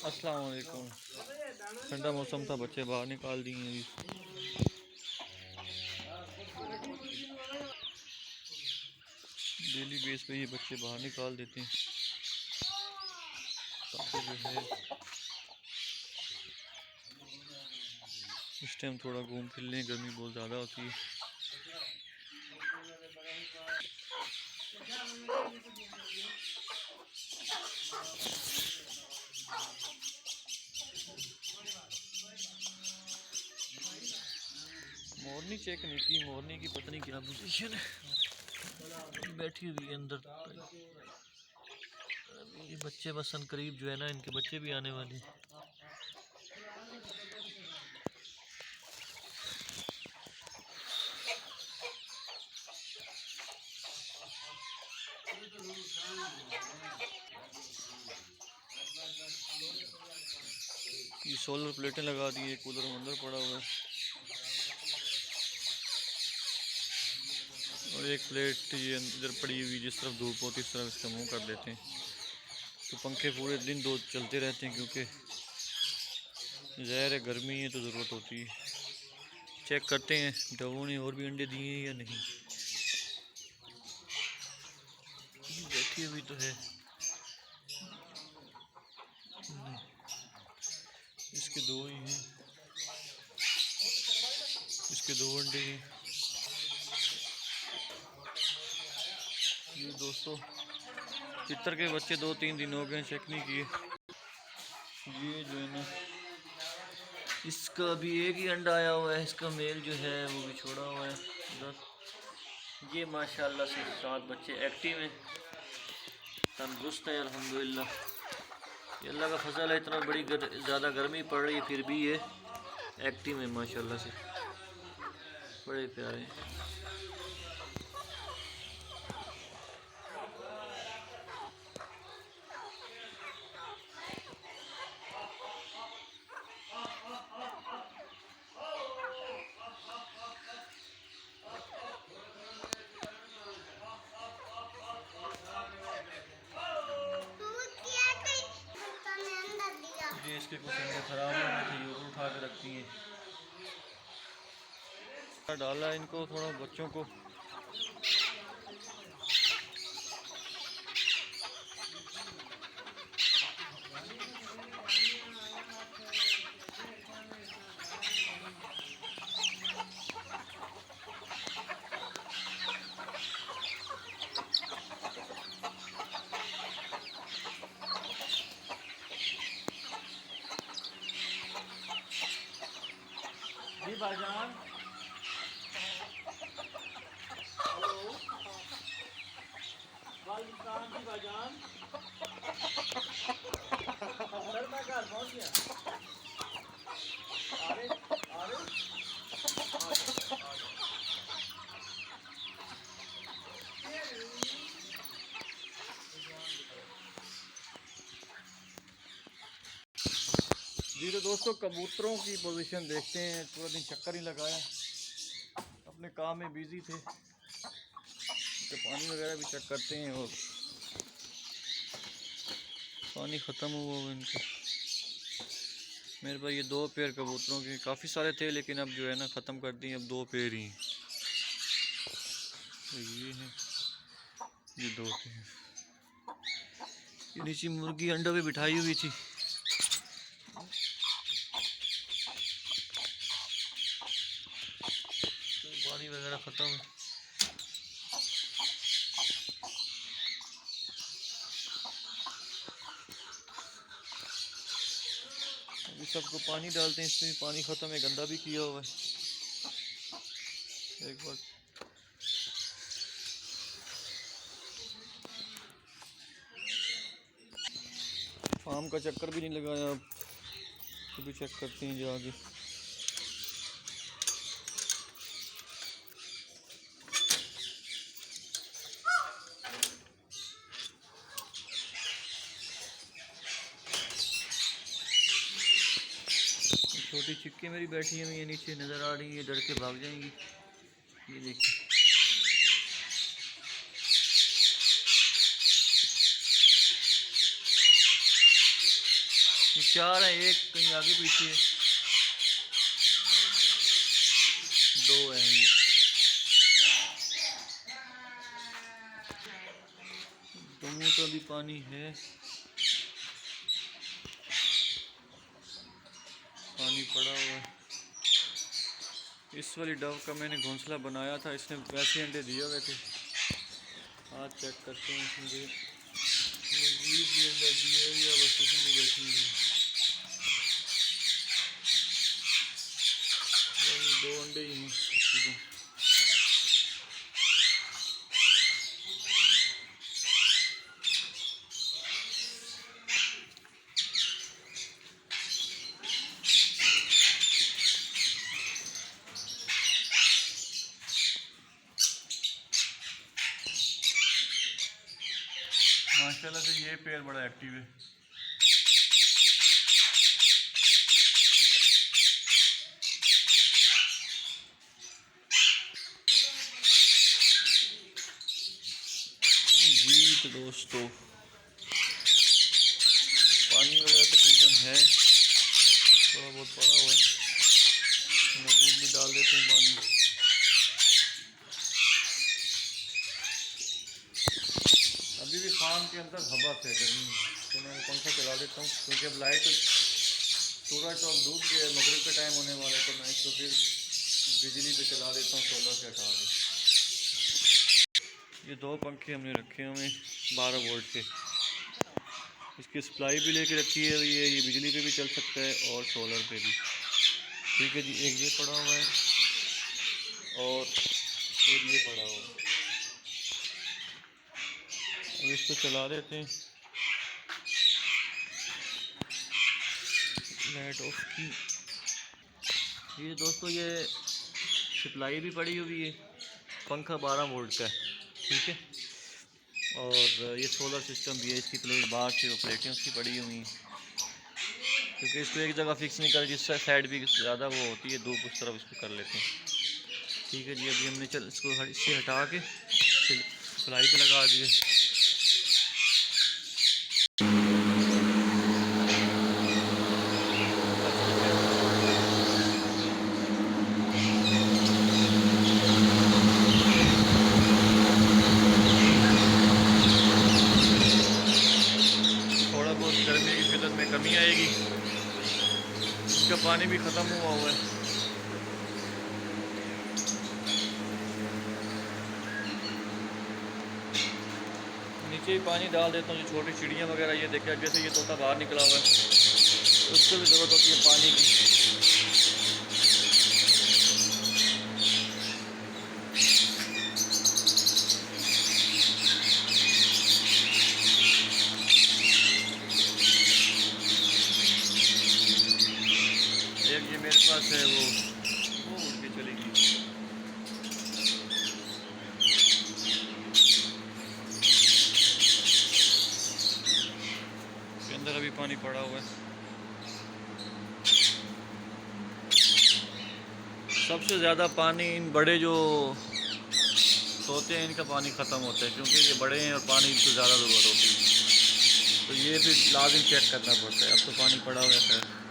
अस्सलाम वालेकुम। ठंडा मौसम था, बच्चे बाहर निकाल दिए अभी। डेली बेस पे ये बच्चे बाहर निकाल देते हैं ताकि जो है इस टाइम थोड़ा घूम फिर लें। गर्मी बहुत ज़्यादा होती है। मोरनी चेक नहीं की, मोरनी की पता नहीं क्या पोजीशन है, बैठी हुई है अंदर। ये बच्चे बस करीब जो है ना, इनके बच्चे भी आने वाले हैं। ये सोलर प्लेटें लगा दी है, कूलर अंदर पड़ा हुआ है और एक प्लेट ये इधर पड़ी हुई, जिस तरफ धूप होती है इस तरफ इसका मुंह कर देते हैं। तो पंखे पूरे दिन दो चलते रहते हैं क्योंकि ज़ाहिर है गर्मी है तो ज़रूरत होती है। चेक करते हैं डवों ने और भी अंडे दिए हैं या नहीं। बैठी हुई तो है, इसके दो ही हैं, इसके दो अंडे हैं। ये दोस्तों चित्तर के बच्चे 2-3 दिन हो गए चेक नहीं किए। ये जो है ना, इसका अभी एक ही अंडा आया हुआ है, इसका मेल जो है वो भी छोड़ा हुआ है उधर। ये माशाल्लाह से 7 बच्चे एक्टिव हैं, तंदुरुस्त है अल्हम्दुलिल्लाह। ये अल्लाह का फजल है, इतना बड़ी ज़्यादा गर्मी पड़ रही है फिर भी ये एक्टिव है माशाल्लाह से, बड़े प्यारे हैं। ये इसके कुछ अंडे खराब हो गए थे, ये उठा के रखती हैं। डाला इनको थोड़ा बच्चों को। जी भाईजान, हेलो वालेकुम जी भाईजान। सर मैं घर पहुंच गया। आ रहे आ रहे जी। तो दोस्तों कबूतरों की पोजीशन देखते हैं। पूरा दिन चक्कर ही लगाया, अपने काम में बिजी थे, तो पानी वगैरह भी चेक करते हैं और पानी ख़त्म हुआ हुआ इनका। मेरे पास ये 2 पेयर कबूतरों के काफ़ी सारे थे, लेकिन अब जो है ना ख़त्म कर दिए, अब 2 पेयर ही हैं। तो ये हैं, ये 2 पेयर। ये नीचे मुर्गी अंडों पे बिठाई हुई थी, तो पानी वगैरह ख़त्म है। अभी सबको पानी डालते हैं, इसमें पानी ख़त्म है, गंदा भी किया हुआ है। एक बार फार्म का चक्कर भी नहीं लगाया, अब तो भी चेक करते हैं जाके। छोटी चिक्की मेरी बैठी हुई है नीचे, नज़र आ रही है, डर के भाग जाएंगी। ये देखिए, 4 हैं, एक कहीं आगे पीछे, 2 हैं ये। दोनों तो अभी पानी है, पानी पड़ा हुआ है। इस वाली डव का मैंने घोंसला बनाया था, इसने वैसे अंडे दिए हुए थे। आज चेक करते हैं इसमें भी अंडा दिया या बस उसमें भी बैठी हुई है। 2 अंडे ही हैं। माशाल्लाह से ये पेड़ बड़ा एक्टिव है। जी तो दोस्तों पानी वगैरह तकरीबन है, थोड़ा बहुत पड़ा हुआ है, मजीद भी डाल देते हैं पानी। अभी भी फार्म के अंदर हवा है गर्मी, तो मैं पंखा चला देता हूँ क्योंकि अब लाइट सूरज तो अब डूब गया, मगरिब का टाइम होने वाला है, तो मैं इसको फिर बिजली पे चला देता हूँ, सोलर से हटा के। ये 2 पंखे हमने रखे हुए 12 वोल्ट के, इसकी सप्लाई भी लेके रखी है, ये बिजली पे भी चल सकता है और सोलर पे भी। ठीक है जी, एक ये पड़ा हुआ है और एक ये पड़ा हुआ है। अब इसको चला देते हैं, लाइट ऑफ की। ये दोस्तों ये सप्लाई भी पड़ी हुई है, पंखा 12 वोल्ट का है, ठीक है, और ये सोलर सिस्टम भी है, इसकी प्लेट बाहर से वो प्लेटें उसकी पड़ी हुई हैं, क्योंकि इसको एक जगह फिक्स नहीं कर, जिस साइड भी ज़्यादा वो होती है धूप उस तरफ इसको कर लेते हैं। ठीक है जी, अभी हमने इसको इससे हटा के सप्लाई पे लगा दिए। थोड़ा बहुत गर्मी की शिद्दत में कमी आएगी, इसका पानी भी ख़त्म हुआ हुआ है। नीचे ही पानी डाल देता हूँ, जो छोटी चिड़ियाँ वगैरह ये देखिए, जैसे ये तोता बाहर निकला हुआ है, उसको भी ज़रूरत होती है पानी की। एक ये मेरे पास है, वो उड़ के चलेगी। इसके अंदर अभी पानी पड़ा हुआ है। सबसे ज़्यादा पानी इन बड़े जो तोते हैं इनका पानी ख़त्म होता है, क्योंकि ये बड़े हैं और पानी की ज़्यादा ज़रूरत होती है, तो ये फिर लाजिम चेक करना पड़ता है। अब तो पानी पड़ा हुआ है।